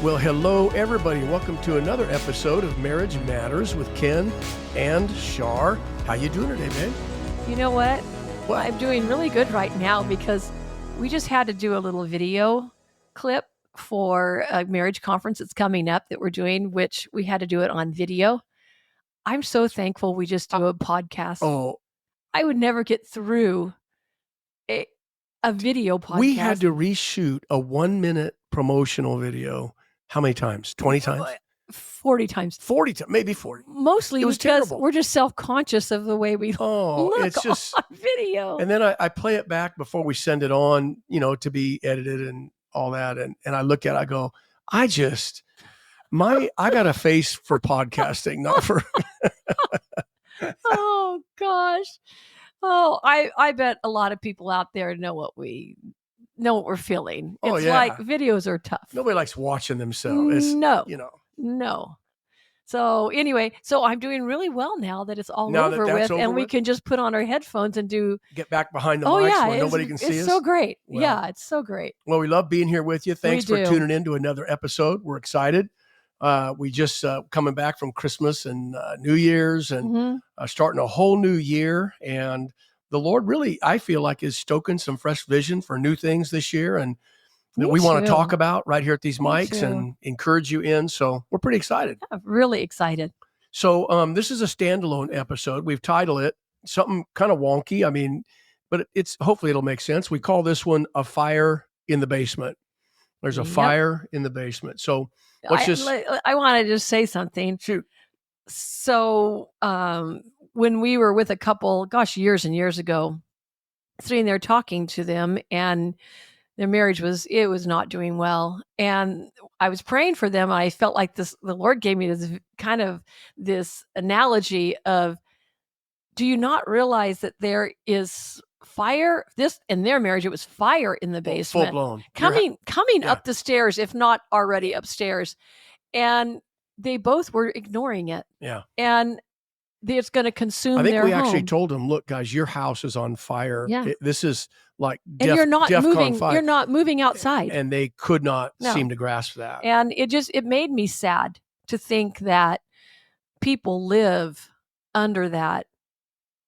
Well, hello, everybody. Welcome to another episode of Marriage Matters with Ken and Shar. How you doing today, babe? You know what? I'm doing really good right now because we just had to do a little video clip for a marriage conference that's coming up that we're doing, which we had to do it on video. I'm so thankful we just do a podcast. Oh, I would never get through a video podcast. We had to reshoot a 1-minute promotional video. How many times? 20 times? 40 times. 40 times, maybe 40. Mostly It was because terrible. we're just self-conscious of the way we look it's just on video. And then I play it back before we send it on, to be edited and all that. And I look at it, I go, I got a face for podcasting, not for. Oh gosh. Oh, I bet a lot of people out there know what we're feeling. Oh, It's yeah. like videos are tough. Nobody likes watching themselves. No. So anyway, I'm doing really well now that it's all Now that over that's with, over and we with? can just put on our headphones and do. Get back behind the Oh mics yeah, where nobody can see it's us. so great. Well. Yeah, it's so great. Well, we love being here with you. Thanks for do. tuning in to another episode. We're excited. We just coming back from Christmas and New Year's and Mhm. starting a whole new year. And the Lord really, I feel like, is stoking some fresh vision for new things this year and that Me we want to too. talk about right here at these Me mics too. and encourage you in. So we're pretty excited. I'm really excited. So this is a standalone episode. We've titled it something kind of wonky. I mean, but it's hopefully it'll make sense. We call this one A Fire in the Basement. There's a Yep. fire in the basement. So I want to just say something. shoot. So when we were with a couple, years and years ago, sitting there talking to them, and their marriage was not doing well, and I was praying for them. I felt like the Lord gave me this kind of this analogy of, do you not realize that there is fire? This in their marriage, it was fire in the basement, Full blown. coming yeah. up the stairs, if not already upstairs, and they both were ignoring it. Yeah. And it's going to consume I think their we home. actually told them, look, guys, your house is on fire. Yeah. This is like And you're not moving. fire. You're not moving outside. And they could not No. seem to grasp that. And it made me sad to think that people live under that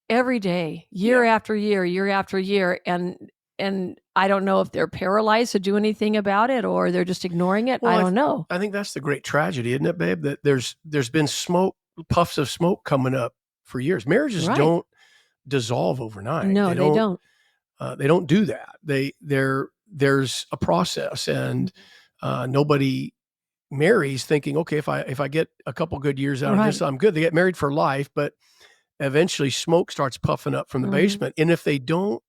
every day, year after year. And I don't know if they're paralyzed to do anything about it or they're just ignoring it. Well, I don't know. I think that's the great tragedy, isn't it, babe? That there's been puffs of smoke coming up for years. Marriages Right. don't dissolve overnight. No, they don't. They don't do that. There's a process, and nobody marries thinking, okay, if I get a couple good years out of this, I'm good. They get married for life, but eventually smoke starts puffing up from the basement. And if they don't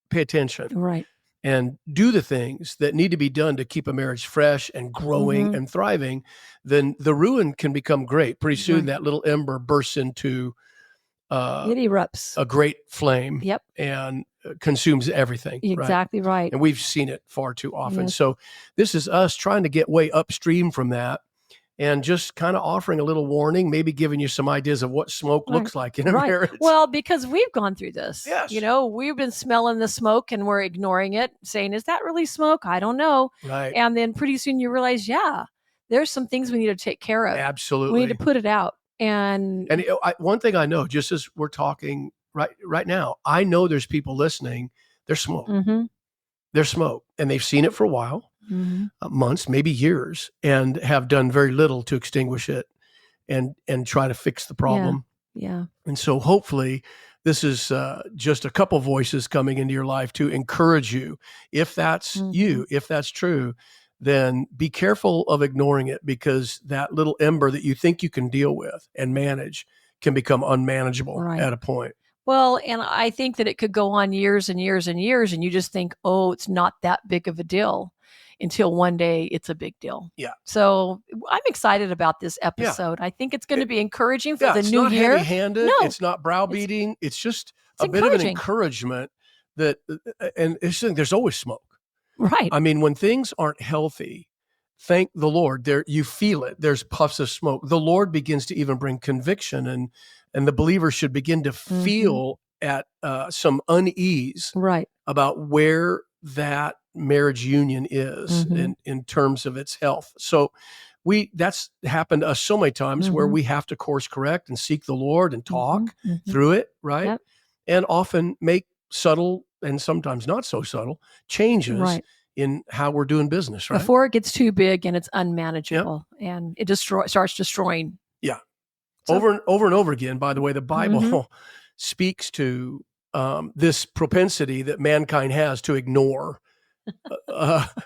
pay attention Right. and do the things that need to be done to keep a marriage fresh and growing and thriving, then the ruin can become great. Pretty soon that little ember bursts into It erupts. a great flame. Yep. And consumes everything. Exactly right. And we've seen it far too often. Yes. So this is us trying to get way upstream from that and just kind of offering a little warning, maybe giving you some ideas of what smoke looks like in a marriage. Well, because we've gone through this. Yes. We've been smelling the smoke and we're ignoring it, saying, is that really smoke? I don't know. Right. And then pretty soon you realize, there's some things we need to take care of. Absolutely. We need to put it out. And one thing I know, just as we're talking right now, I know there's people listening. There's smoke. Mm-hmm. There's smoke. And they've seen it for a while. Months, maybe years, and have done very little to extinguish it and try to fix the problem. Yeah. And so hopefully this is just a couple voices coming into your life to encourage you. If that's you, if that's true, then be careful of ignoring it, because that little ember that you think you can deal with and manage can become unmanageable at a point. Well, and I think that it could go on years and years and years, and you just think, oh, it's not that big of a deal, until one day it's a big deal. Yeah. So I'm excited about this episode. I think it's going to be encouraging for the new year. It's not heavy-handed. No. It's not browbeating. It's just a bit of an encouragement that, and there's always smoke. Right. I mean, when things aren't healthy, thank the Lord, you feel it. There's puffs of smoke. The Lord begins to even bring conviction, and the believer should begin to feel at some unease about where that marriage union is in terms of its health. So that's happened to us so many times where we have to course correct and seek the Lord and talk through it, right? Yep. And often make subtle and sometimes not so subtle changes in how we're doing business, right? Before it gets too big and it's unmanageable and it starts destroying. Yeah. So, over and over again, by the way, the Bible speaks to this propensity that mankind has to ignore,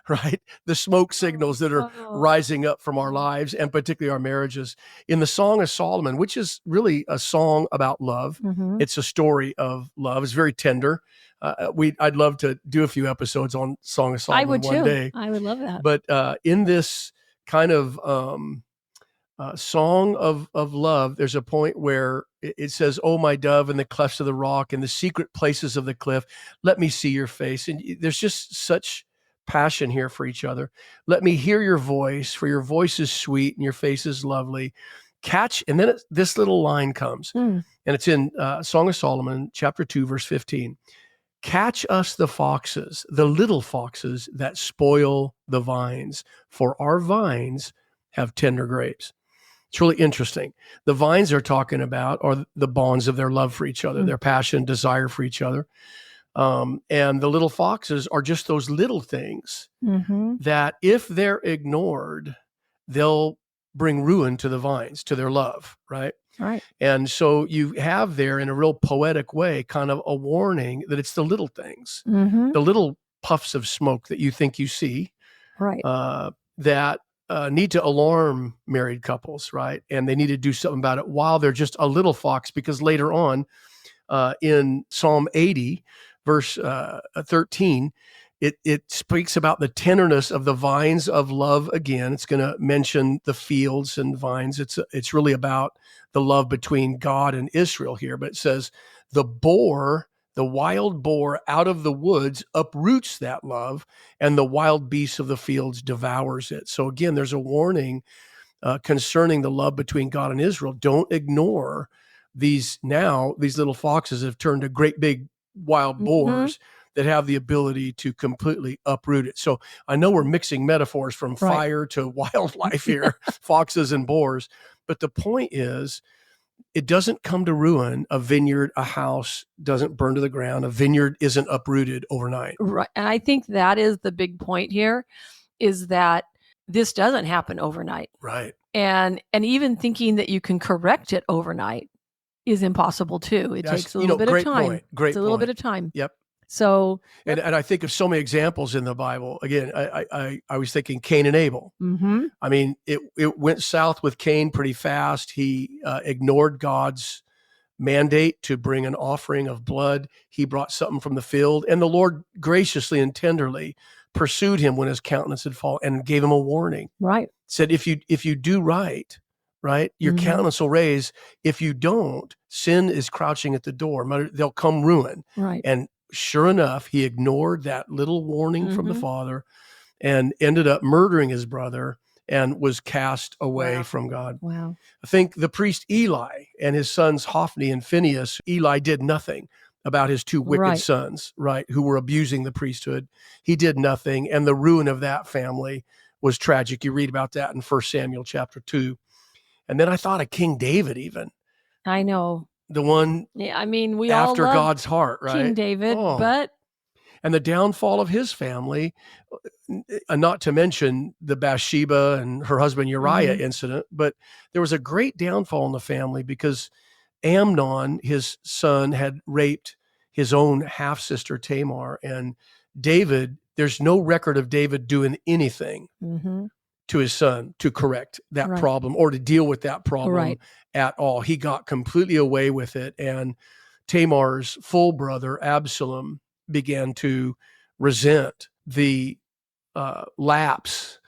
right? The smoke signals that are rising up from our lives and particularly our marriages. In the Song of Solomon, which is really a song about love, it's a story of love. It's very tender. I'd love to do a few episodes on Song of Solomon one day. I would love that. But in this kind of song of love, there's a point where it says, "Oh, my dove, in the clefts of the rock, in the secret places of the cliff, let me see your face." And there's just such passion here for each other. "Let me hear your voice, for your voice is sweet and your face is lovely. Catch," and then this little line comes, and it's in Song of Solomon, chapter 2, verse 15. "Catch us the foxes, the little foxes that spoil the vines, for our vines have tender grapes." It's really interesting. The vines they're talking about are the bonds of their love for each other, their passion, desire for each other. And the little foxes are just those little things that if they're ignored, they'll bring ruin to the vines, to their love, right? Right. And so you have there, in a real poetic way, kind of a warning that it's the little things, the little puffs of smoke that you think you see, right? That need to alarm married couples, right? And they need to do something about it while they're just a little fox, because later on in Psalm 80, verse 13, it speaks about the tenderness of the vines of love again. It's going to mention the fields and vines. It's really about the love between God and Israel here. But it says, the wild boar out of the woods uproots that love, and the wild beast of the fields devours it. So again, there's a warning concerning the love between God and Israel. Don't ignore these little foxes have turned to great big wild boars that have the ability to completely uproot it. So I know we're mixing metaphors from fire to wildlife here, foxes and boars, but the point is, it doesn't come to ruin a vineyard, a house doesn't burn to the ground, a vineyard isn't uprooted overnight. Right. And I think that is the big point here, is that this doesn't happen overnight. Right. And even thinking that you can correct it overnight is impossible too. It takes a little bit of time. It's a little bit of time. Yep. So, and I think of so many examples in the Bible. Again, I was thinking Cain and Abel. I mean, it went south with Cain pretty fast. He ignored God's mandate to bring an offering of blood. He brought something from the field, and the Lord graciously and tenderly pursued him when his countenance had fallen and gave him a warning. Right. Said, if you do right, your countenance will raise. If you don't, sin is crouching at the door. They'll come ruin. Right. And sure enough, he ignored that little warning from the Father and ended up murdering his brother and was cast away from God. Wow. I think the priest Eli and his sons Hophni and Phinehas, Eli did nothing about his two wicked sons, who were abusing the priesthood. He did nothing, and the ruin of that family was tragic. You read about that in 1 Samuel chapter 2. And then I thought of King David even. I know. The one we after all love God's heart, right? King David, and the downfall of his family, not to mention the Bathsheba and her husband Uriah incident, but there was a great downfall in the family because Amnon, his son, had raped his own half-sister Tamar, and David, there's no record of David doing anything to his son to correct that problem or to deal with that problem at all. He got completely away with it, and Tamar's full brother Absalom began to resent the lapse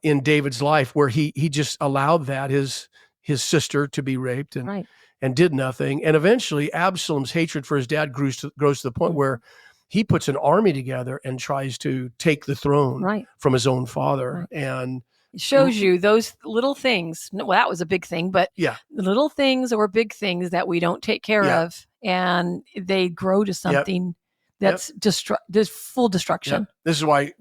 in David's life where he just allowed that his sister to be raped and did nothing. And eventually Absalom's hatred for his dad grows to the point where he puts an army together and tries to take the throne from his own father. And it shows you those little things. Well, that was a big thing, but little things or big things that we don't take care of, and they grow to something that's this full destruction. This is why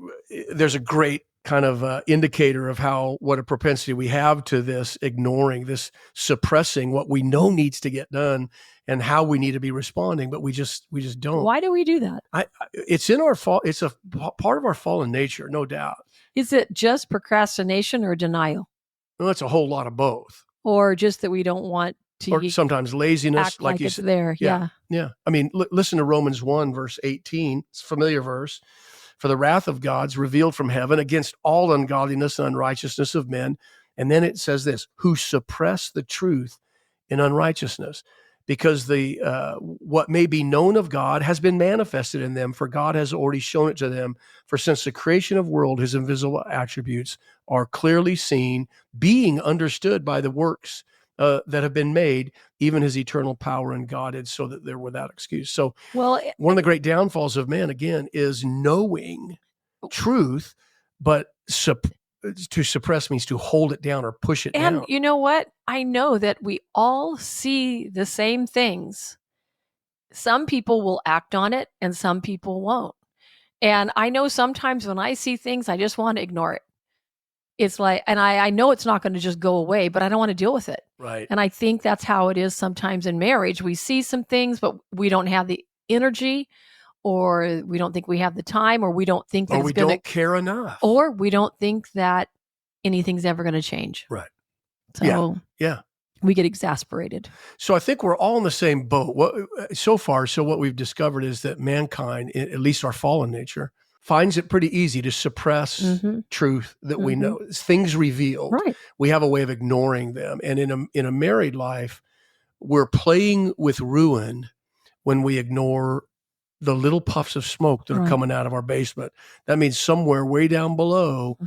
there's a great kind of indicator of what a propensity we have to this ignoring, this suppressing what we know needs to get done and how we need to be responding, but we just don't. Why do we do that? It's in our fault. It's a part of our fallen nature, no doubt. Is it just procrastination or denial? Well, it's a whole lot of both. Or just that we don't want to, or sometimes laziness, act like it's there. Yeah. I mean, listen to Romans 1, verse 18. It's a familiar verse. For the wrath of God's revealed from heaven against all ungodliness and unrighteousness of men. And then it says this, who suppress the truth in unrighteousness, because the what may be known of God has been manifested in them, for God has already shown it to them. For since the creation of the world, his invisible attributes are clearly seen, being understood by the works that have been made, even his eternal power and Godhead, so that they're without excuse. So one of the great downfalls of man, again, is knowing truth, but to suppress means to hold it down or push it down. And you know what? I know that we all see the same things. Some people will act on it and some people won't. And I know sometimes when I see things, I just want to ignore it. It's like, and I know it's not going to just go away, but I don't want to deal with it. Right. And I think that's how it is sometimes in marriage. We see some things, but we don't have the energy, or we don't think we have the time, or we don't think that we don't care enough, or we don't think that anything's ever going to change. Right. So yeah. We get exasperated. So I think we're all in the same boat. What we've discovered is that mankind, at least our fallen nature, finds it pretty easy to suppress truth that we know. Things revealed. Right. We have a way of ignoring them. And in a married life, we're playing with ruin when we ignore the little puffs of smoke that are coming out of our basement. That means somewhere way down below,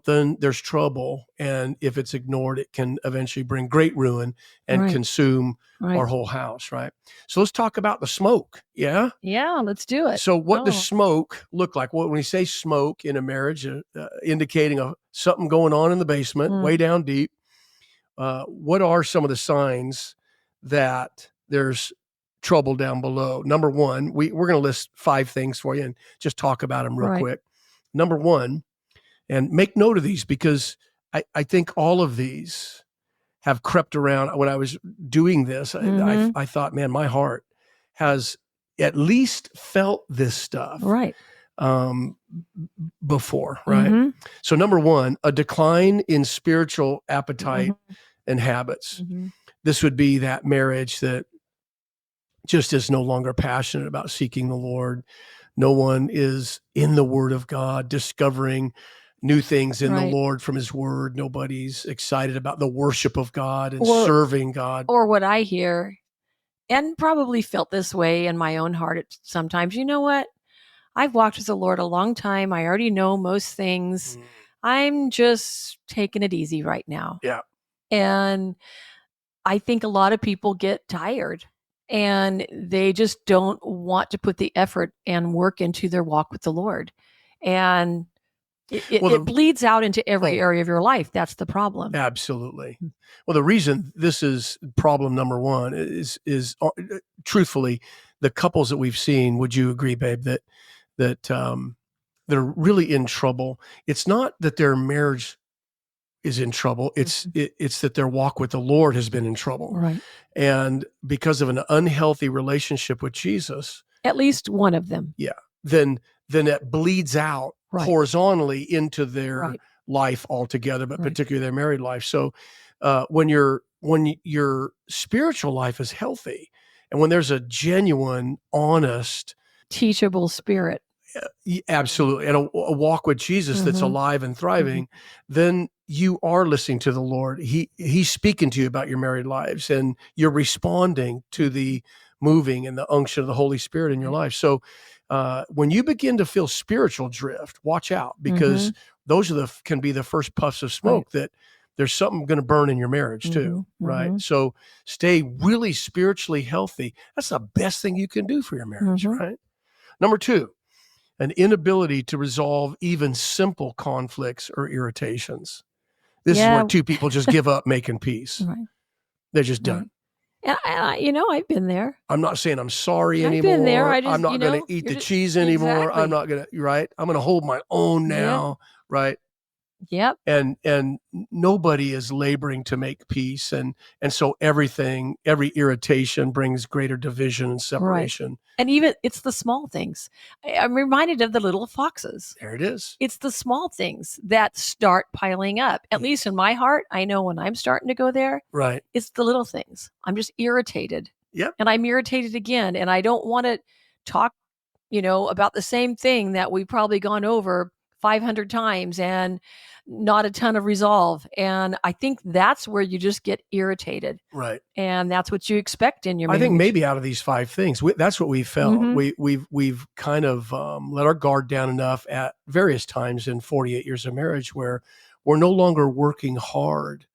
there's trouble. And if it's ignored, it can eventually bring great ruin and consume our whole house, right? So let's talk about the smoke. Yeah? Yeah, let's do it. So what does smoke look like? When we say smoke in a marriage, indicating something going on in the basement, way down deep, what are some of the signs that there's trouble down below? Number one, we're going to list 5 things for you and just talk about them real quick. Number one, and make note of these, because I think all of these have crept around. When I was doing this, I thought, man, my heart has at least felt this stuff before, right? So number one, a decline in spiritual appetite and habits. This would be that marriage that just is no longer passionate about seeking the Lord. No one is in the Word of God, discovering new things in the Lord from his Word. Nobody's excited about the worship of God and serving God. Or what I hear, and probably felt this way in my own heart sometimes, you know what? I've walked with the Lord a long time. I already know most things. I'm just taking it easy right now. Yeah. And I think a lot of people get tired and they just don't want to put the effort and work into their walk with the Lord. And it bleeds out into every area of your life. That's the problem. Absolutely. Well, the reason this is problem number one is truthfully, the couples that we've seen, would you agree, babe, that they're really in trouble? It's not that their marriage is in trouble. It's that their walk with the Lord has been in trouble. Right. And because of an unhealthy relationship with Jesus, at least one of them. Yeah. Then it bleeds out horizontally into their life altogether, but particularly their married life. So when your spiritual life is healthy, and when there's a genuine, honest, teachable spirit, absolutely, and a walk with Jesus that's alive and thriving, then you are listening to the Lord. He's speaking to you about your married lives, and you're responding to the moving and the unction of the Holy Spirit in your life. So when you begin to feel spiritual drift, watch out, because those can be the first puffs of smoke that there's something going to burn in your marriage too, right? So stay really spiritually healthy. That's the best thing you can do for your marriage, right? Number two, an inability to resolve even simple conflicts or irritations. This is where two people just give up making peace. They're just done. And I've been there. I'm not saying I'm sorry I've been there. anymore. I just, I'm not going to eat the cheese anymore. I'm not going to, right? I'm going to hold my own now, right? Yep. And nobody is laboring to make peace. And so every irritation brings greater division and separation. Right. And even it's the small things. I'm reminded of the little foxes. There it is. It's the small things that start piling up. At least in my heart, I know when I'm starting to go there, right. It's the little things. I'm just irritated. Yep. And I'm irritated again. And I don't want to talk, about the same thing that we've probably gone over 500 times and not a ton of resolve. And I think that's where you just get irritated. Right. And that's what you expect in your marriage. I think maybe out of these 5 things, that's what we felt. Mm-hmm. We've kind of let our guard down enough at various times in 48 years of marriage where we're no longer working hard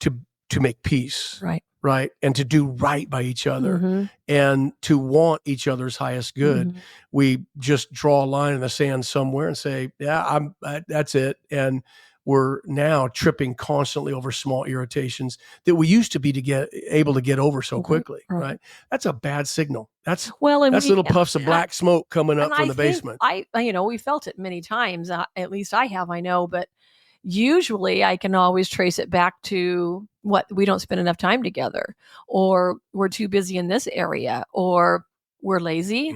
to make peace. Right. Right. And to do right by each other, mm-hmm. and to want each other's highest good. Mm-hmm. We just draw a line in the sand somewhere and say, yeah, that's it. And we're now tripping constantly over small irritations that we used to be able to get over so quickly. Right. That's a bad signal. That's little puffs of black smoke coming up from the basement. We felt it many times. At least I have, I know, but usually I can always trace it back to what we don't spend enough time together, or we're too busy in this area, or we're lazy.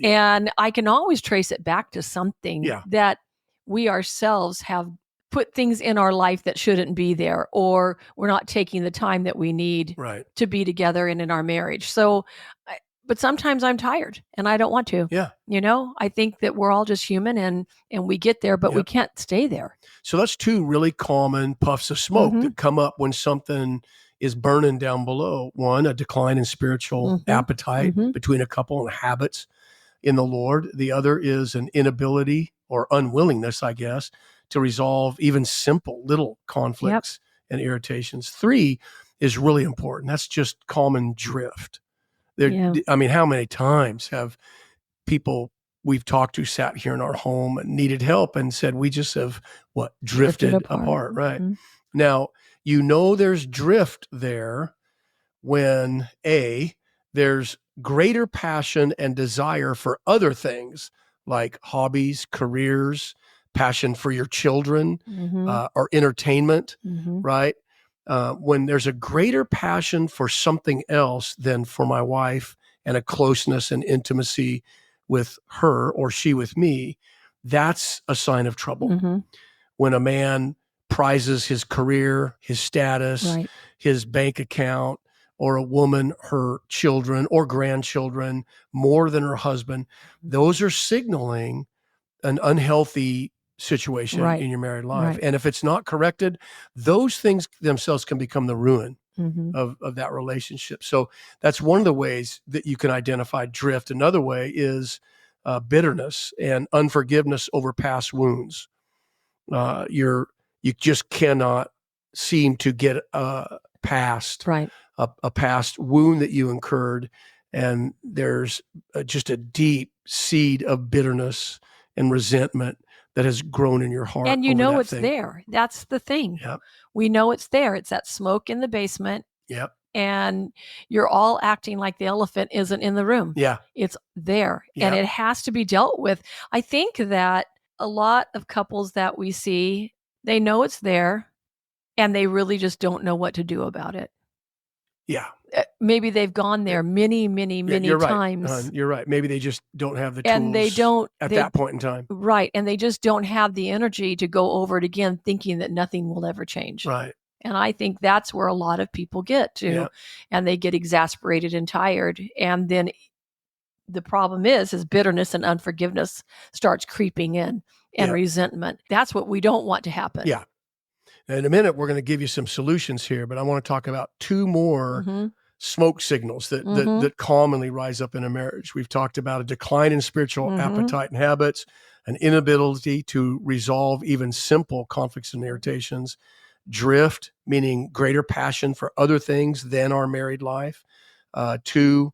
And I can always trace it back to something that we ourselves have put things in our life that shouldn't be there, or we're not taking the time that we need to be together and in our marriage. So, but sometimes I'm tired and I don't want to. Yeah. I think that we're all just human and we get there, but we can't stay there. So that's 2 really common puffs of smoke mm-hmm. that come up when something is burning down below. One, a decline in spiritual mm-hmm. appetite mm-hmm. between a couple and habits in the Lord. The other is an inability or unwillingness, I guess, to resolve even simple little conflicts and irritations. 3 is really important. That's just common drift. I mean, how many times have people we've talked to sat here in our home and needed help and said, we just have drifted apart. Right. Mm-hmm. Now, there's drift there when there's greater passion and desire for other things like hobbies, careers, passion for your children, mm-hmm. Or entertainment, mm-hmm. right? When there's a greater passion for something else than for my wife and a closeness and intimacy with her or she with me, that's a sign of trouble. Mm-hmm. When a man prizes his career, his status, his bank account, or a woman, her children or grandchildren more than her husband, those are signaling an unhealthy situation in your married life. Right. And if it's not corrected, those things themselves can become the ruin mm-hmm. of that relationship. So that's one of the ways that you can identify drift. Another way is bitterness and unforgiveness over past wounds. You just cannot seem to get past a past wound that you incurred. And there's just a deep seed of bitterness and resentment that has grown in your heart. And it's there. That's the thing. Yep. We know it's there. It's that smoke in the basement. Yep. And you're all acting like the elephant isn't in the room. Yeah. It's there. Yep. And it has to be dealt with. I think that a lot of couples that we see, they know it's there and they really just don't know what to do about it. Yeah. Maybe they've gone there many, many, many times. Right. You're right. Maybe they just don't have the tools and they don't, at that point in time. Right. And they just don't have the energy to go over it again, thinking that nothing will ever change. Right. And I think that's where a lot of people get to. Yeah. And they get exasperated and tired. And then the problem is bitterness and unforgiveness starts creeping in and resentment. That's what we don't want to happen. Yeah. In a minute, we're going to give you some solutions here, but I want to talk about 2 more mm-hmm. smoke signals that commonly rise up in a marriage. We've talked about a decline in spiritual mm-hmm. appetite and habits, an inability to resolve even simple conflicts and irritations, drift, meaning greater passion for other things than our married life, 2,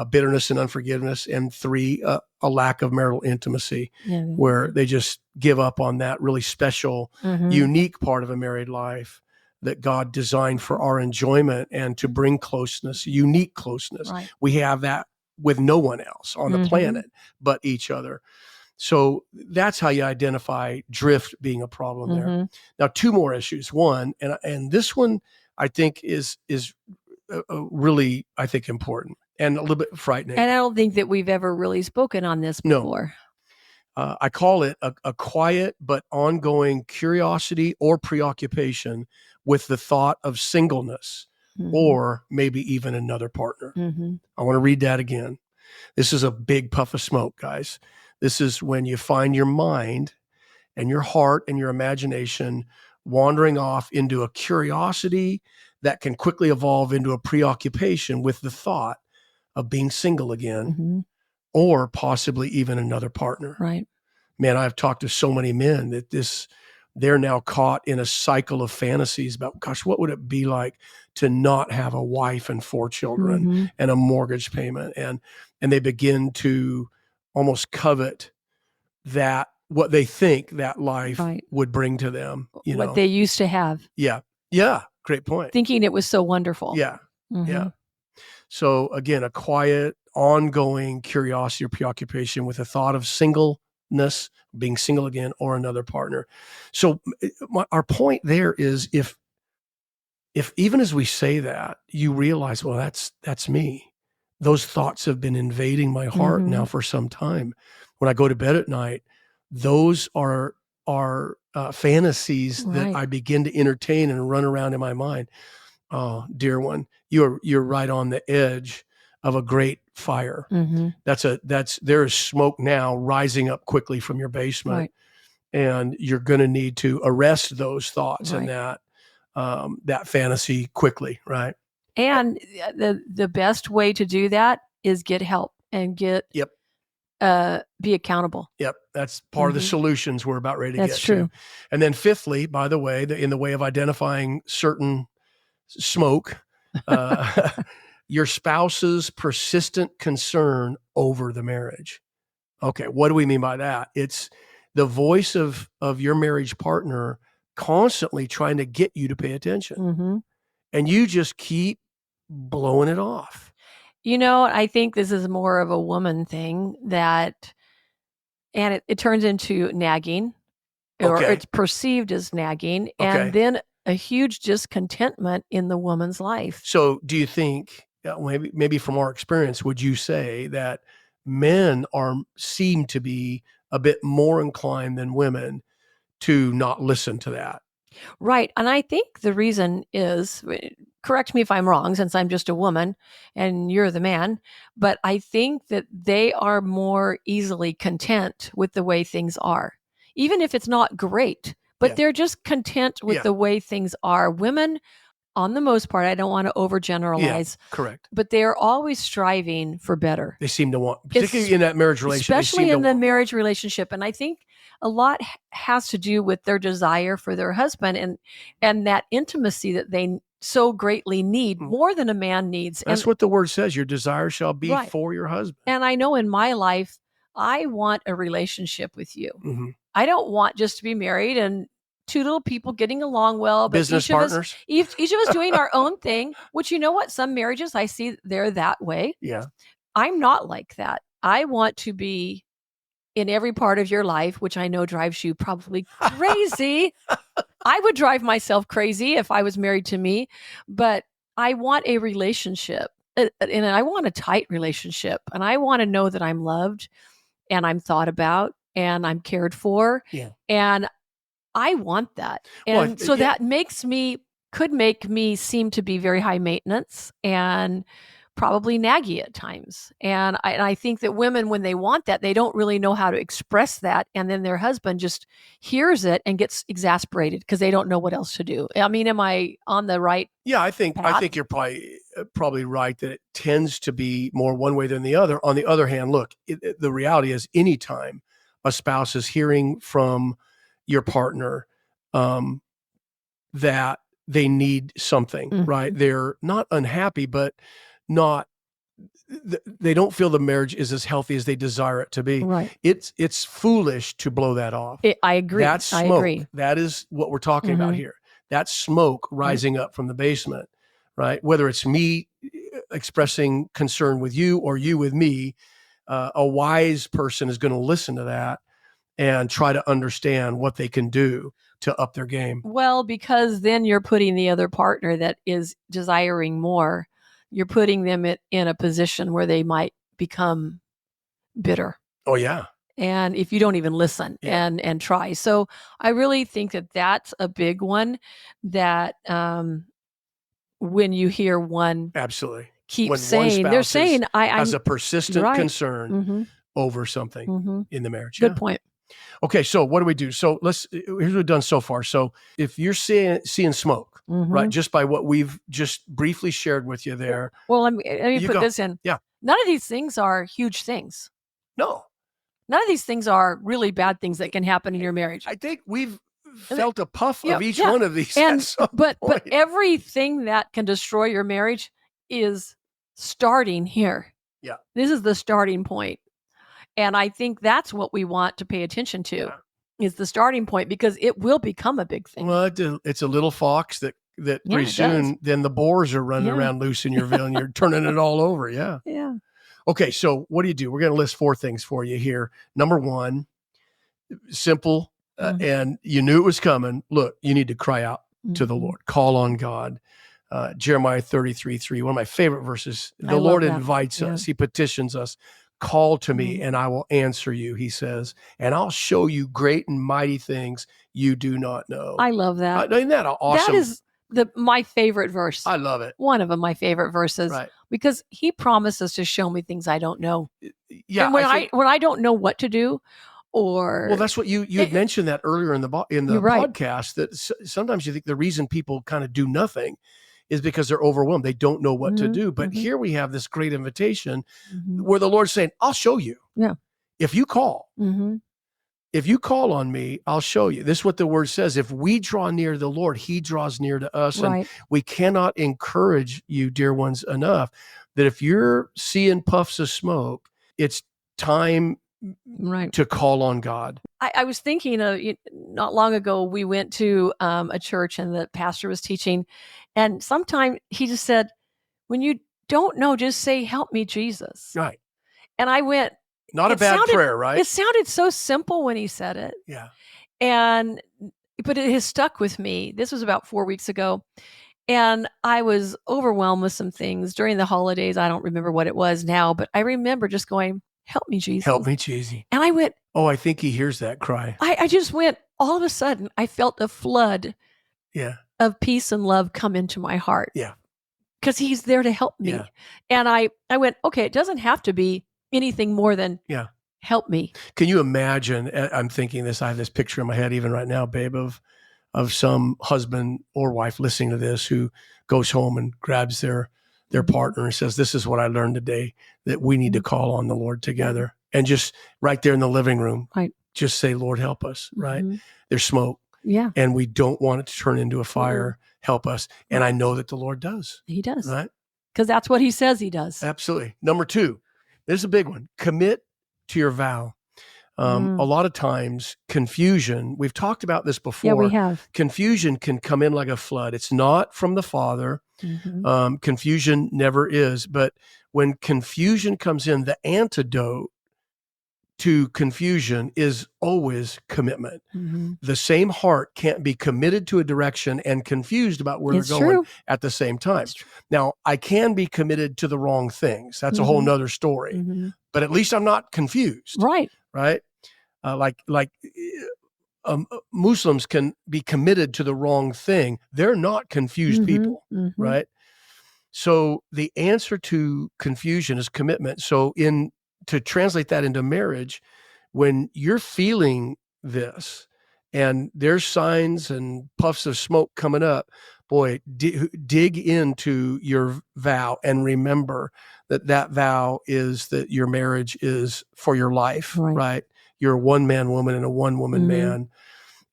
bitterness and unforgiveness, and 3, a lack of marital intimacy, where they just give up on that really special, mm-hmm. unique part of a married life that God designed for our enjoyment and to bring closeness, unique closeness. Right. We have that with no one else on the Mhm. planet but each other. So that's how you identify drift being a problem there. Mhm. Now, two more issues. One, and this one I think is really, I think, important and a little bit frightening. And I don't think that we've ever really spoken on this No. before. I call it a quiet but ongoing curiosity or preoccupation with the thought of singleness Mhm. or maybe even another partner. Mhm. I want to read that again. This is a big puff of smoke, guys. This is when you find your mind and your heart and your imagination wandering off into a curiosity that can quickly evolve into a preoccupation with the thought of being single again Mhm. or possibly even another partner. Right. Man, I've talked to so many men that they're now caught in a cycle of fantasies about, gosh, what would it be like to not have a wife and 4 children Mhm. and a mortgage payment? And they begin to almost covet that, what they think that life Right. would bring to them, you What know? they used to have, Yeah. Yeah. Great point. thinking it was so wonderful. Yeah. Mhm. Yeah. So again, a quiet, ongoing curiosity or preoccupation with the thought of singleness, being single again, or another partner. So our point there is, if even as we say that, you realize, well, that's me. Those thoughts have been invading my heart Mhm. now for some time. When I go to bed at night, those are fantasies that Right. I begin to entertain and run around in my mind. Oh, dear one, you're right on the edge of a great fire. Mhm. There is smoke now rising up quickly from your basement, Right. and you're going to need to arrest those thoughts and Right. that fantasy quickly, right? And the best way to do that is get help and Yep. Be accountable. Yep, that's part of the Mhm. solutions we're about ready to That's get true. to. And then fifthly, by the way, in the way of identifying certain smoke, uh, your spouse's persistent concern over the marriage. Okay, what do we mean by that? It's the voice of your marriage partner constantly trying to get you to pay attention, Mhm. and you just keep blowing it off. You know, I think this is more of a woman thing and it turns into nagging, or Okay. it's perceived as nagging, Okay. and then a huge discontentment in the woman's life. So do you think, maybe from our experience, would you say that men seem to be a bit more inclined than women to not listen to that? Right. And I think the reason is, correct me if I'm wrong, since I'm just a woman and you're the man, but I think that they are more easily content with the way things are, even if it's not great, but Yeah. they're just content with Yeah. the way things are. Women, on the most part, I don't want to Yeah, overgeneralize, correct. but they are always striving for better. They seem to want, particularly in that marriage relationship, they Especially seem to in the want more. marriage relationship. And I think a lot has to do with their desire for their husband and that intimacy that they so greatly need, Mm. more than a man needs. That's And what the word says. Your desire shall be Right. for your husband. and I know in my life, I want a relationship with you. Mhm. I don't want just to be married and two little people getting along well, but Business partners. each of us doing our own thing, which, you know what, some marriages I see they're that way. Yeah. I'm not like that. I want to be in every part of your life, which I know drives you probably crazy. I would drive myself crazy if I was married to me, but I want a relationship, and I want a tight relationship, and I want to know that I'm loved and I'm thought about and I'm cared for. Yeah. And I want that. Well, And so yeah. that could make me seem to be very high maintenance and probably naggy at times. And I think that women, when they want that, they don't really know how to express that. And then their husband just hears it and gets exasperated because they don't know what else to do. I mean, am I on the right? Yeah, I think path? you're probably right that it tends to be more one way than the other. On the other hand, look, the reality is, anytime a spouse is hearing from your partner that they need something, Mhm. right? They're not unhappy, but not they don't feel the marriage is as healthy as they desire it to be. Right. It's foolish to blow that off. I agree. That's I smoke. agree. That is what we're talking about Mhm. here. that smoke rising up from the basement, right? Whether it's me expressing concern with you or you with me, a wise person is going to listen to that and try to understand what they can do to up their game. Well, because then you're putting the other partner that is desiring more, you're putting them in a position where they might become bitter. Oh, yeah. And if you don't even listen and try. So I really think that that's a big one, that when you hear one absolutely keep when saying, they're saying, I has a persistent concern mm-hmm. over something mm-hmm. in the marriage. Good point. Okay, so what do we do? So here's what we've done so far. So if you're seeing smoke, mm-hmm. right, just by what we've just briefly shared with you there. Well, let me put this in. Yeah. None of these things are huge things. No. None of these things are really bad things that can happen in your marriage. I think we've felt a puff of each one of these. But everything that can destroy your marriage is starting here. Yeah. This is the starting point. And I think that's what we want to pay attention to, is the starting point, because it will become a big thing. Well, it's a little fox that pretty soon then the boars are running around loose in your ville and you're turning it all over. Yeah. Yeah. Okay, so what do? We're going to list 4 things for you here. Number 1, simple, and you knew it was coming. Look, you need to cry out to the Lord. Call on God. Jeremiah 33:3, one of my favorite verses. The Lord invites us. He petitions us. Call to me and I will answer you, he says, and I'll show you great and mighty things you do not know. I love that. Isn't that awesome? That is my favorite verse. I love it. One of my favorite verses, right? Because he promises to show me things I don't know. Yeah. And when I don't know what to do, well, that's what you had mentioned that earlier in the podcast, that sometimes you think the reason people kind of do nothing is because they're overwhelmed. They don't know what to do. But here we have this great invitation where the Lord's saying, I'll show you. Yeah. If you call. If you call on me, I'll show you. This is what the word says. If we draw near to the Lord, he draws near to us. Right. And we cannot encourage you, dear ones, enough that if you're seeing puffs of smoke, it's time to call on God. I was thinking not long ago, we went to a church and the pastor was teaching, and sometime he just said, when you don't know, just say, help me, Jesus. Right. And I went, not a bad prayer, right? It sounded so simple when he said it. Yeah. But it has stuck with me. This was about 4 weeks ago. And I was overwhelmed with some things during the holidays. I don't remember what it was now, but I remember just going, help me, Jesus. Help me, Jesus. And I went, oh, I think he hears that cry. I just went, all of a sudden, I felt a flood of peace and love come into my heart. Yeah. Because he's there to help me. Yeah. And I went, okay, it doesn't have to be anything more than help me. Can you imagine? I'm thinking this. I have this picture in my head even right now, babe, of some husband or wife listening to this who goes home and grabs their partner and says, "This is what I learned today, that we need to call on the Lord together." And just right there in the living room, just say, "Lord, help us." Right? There's smoke, and we don't want it to turn into a fire. Help us. And I know that the Lord does. He does, right? Because that's what he says he does. Absolutely. Number 2. This is a big one. Commit to your vow. A lot of times confusion, we've talked about this before. Yeah, we have. Confusion can come in like a flood. It's not from the Father. Confusion never is. But when confusion comes in, the antidote to confusion is always commitment. The same heart can't be committed to a direction and confused about where they're going at the same time. Now, I can be committed to the wrong things. That's a whole nother story. But at least I'm not confused. Right. Right. Muslims can be committed to the wrong thing. They're not confused people. Right. So the answer to confusion is commitment. So to translate that into marriage, when you're feeling this and there's signs and puffs of smoke coming up, boy, dig into your vow and remember that vow is that your marriage is for your life, right? You're a one-man woman and a one-woman man,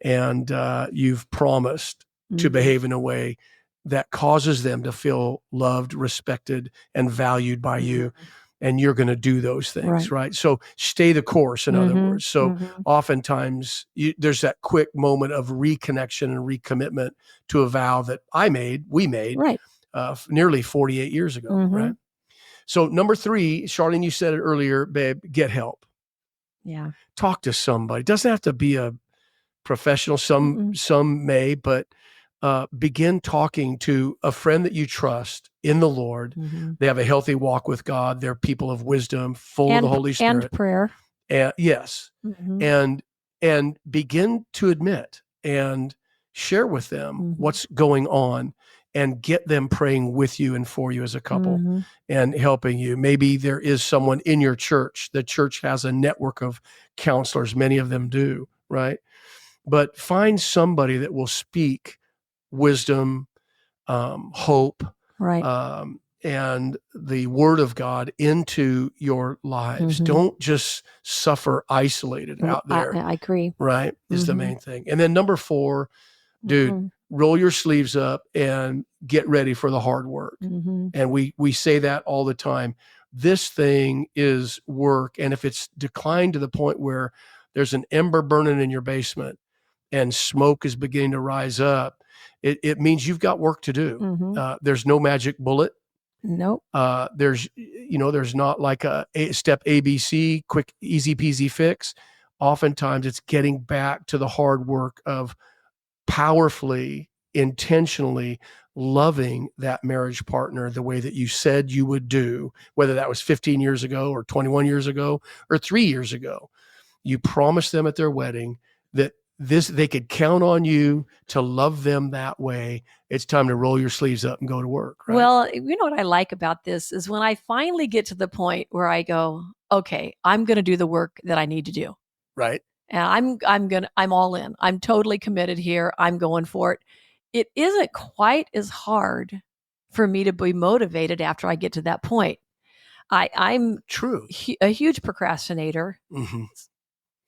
and you've promised to behave in a way that causes them to feel loved, respected, and valued by you. and you're going to do those things, right? So stay the course, in other words. So oftentimes there's that quick moment of reconnection and recommitment to a vow that we made nearly 48 years ago, right? So number 3, Charlene, you said it earlier, babe, get help. Yeah. Talk to somebody. It doesn't have to be a professional. Some may, but begin talking to a friend that you trust in the Lord. They have a healthy walk with God. They're people of wisdom, full of the Holy Spirit. And prayer. Yes. And begin to admit and share with them what's going on, and get them praying with you and for you as a couple and helping you. Maybe there is someone in your church. The church has a network of counselors. Many of them do, right? But find somebody that will speak wisdom, hope, and the word of God into your lives. Don't just suffer isolated out there. I agree. Right? Is the main thing. And then number 4, dude, roll your sleeves up and get ready for the hard work. And we say that all the time. This thing is work. And if it's declined to the point where there's an ember burning in your basement and smoke is beginning to rise up, it means you've got work to do. There's no magic bullet. Nope. There's not like a step ABC, quick, easy peasy fix. Oftentimes it's getting back to the hard work of powerfully, intentionally loving that marriage partner the way that you said you would do, whether that was 15 years ago or 21 years ago or 3 years ago. You promised them at their wedding that they could count on you to love them that way. It's time to roll your sleeves up and go to work. Right? Well, you know what I like about this is when I finally get to the point where I go, okay, I'm going to do the work that I need to do. Right. And I'm all in. I'm totally committed here. I'm going for it. It isn't quite as hard for me to be motivated after I get to that point. I'm a huge procrastinator.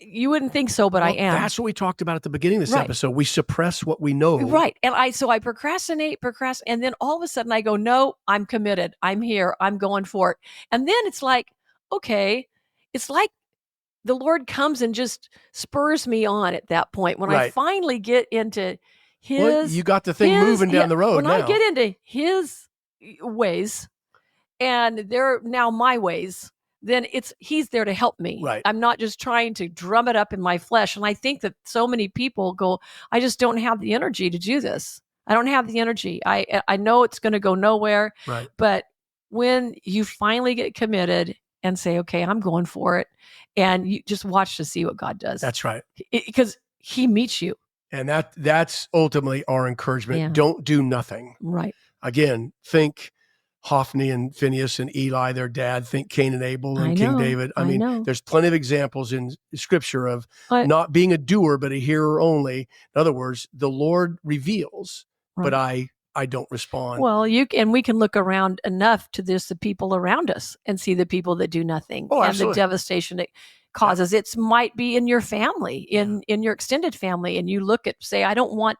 You wouldn't think so, but I am. That's what we talked about at the beginning of this episode. We suppress what we know. Right. And I procrastinate, and then all of a sudden I go, no, I'm committed. I'm here. I'm going for it. And then it's like, okay, it's like the Lord comes and just spurs me on at that point. When I finally get into you got the thing moving down the road. When I get into his ways and they're now my ways, then he's there to help me. Right. I'm not just trying to drum it up in my flesh. And I think that so many people go, I just don't have the energy to do this. I don't have the energy. I know it's going to go nowhere. Right. But when you finally get committed and say, okay, I'm going for it, and you just watch to see what God does. That's right. Because he meets you. And that's ultimately our encouragement. Yeah. Don't do nothing. Right. Again, think Hophni and Phineas and Eli, their dad, think Cain and Abel and King David. I mean, there's plenty of examples in Scripture of not being a doer, but a hearer only. In other words, the Lord reveals, but I don't respond. Well, we can look around enough to the people around us and see the people that do nothing and the devastation it causes. It might be in your family, in your extended family, and you look at, say, I don't want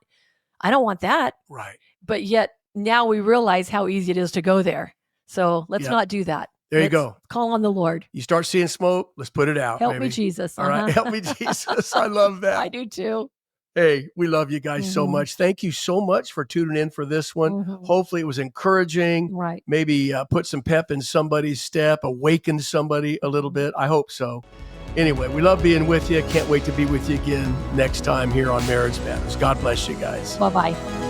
that. Right. But yet now we realize how easy it is to go there. So let's not do that. You go. Call on the Lord. You start seeing smoke, let's put it out. Help me, Jesus. All right. Help me, Jesus. I love that. I do too. Hey, we love you guys so much. Thank you so much for tuning in for this one. Hopefully it was encouraging. Right. Maybe put some pep in somebody's step, awakened somebody a little bit. I hope so. Anyway, we love being with you. Can't wait to be with you again next time here on Marriage Matters. God bless you guys. Bye-bye.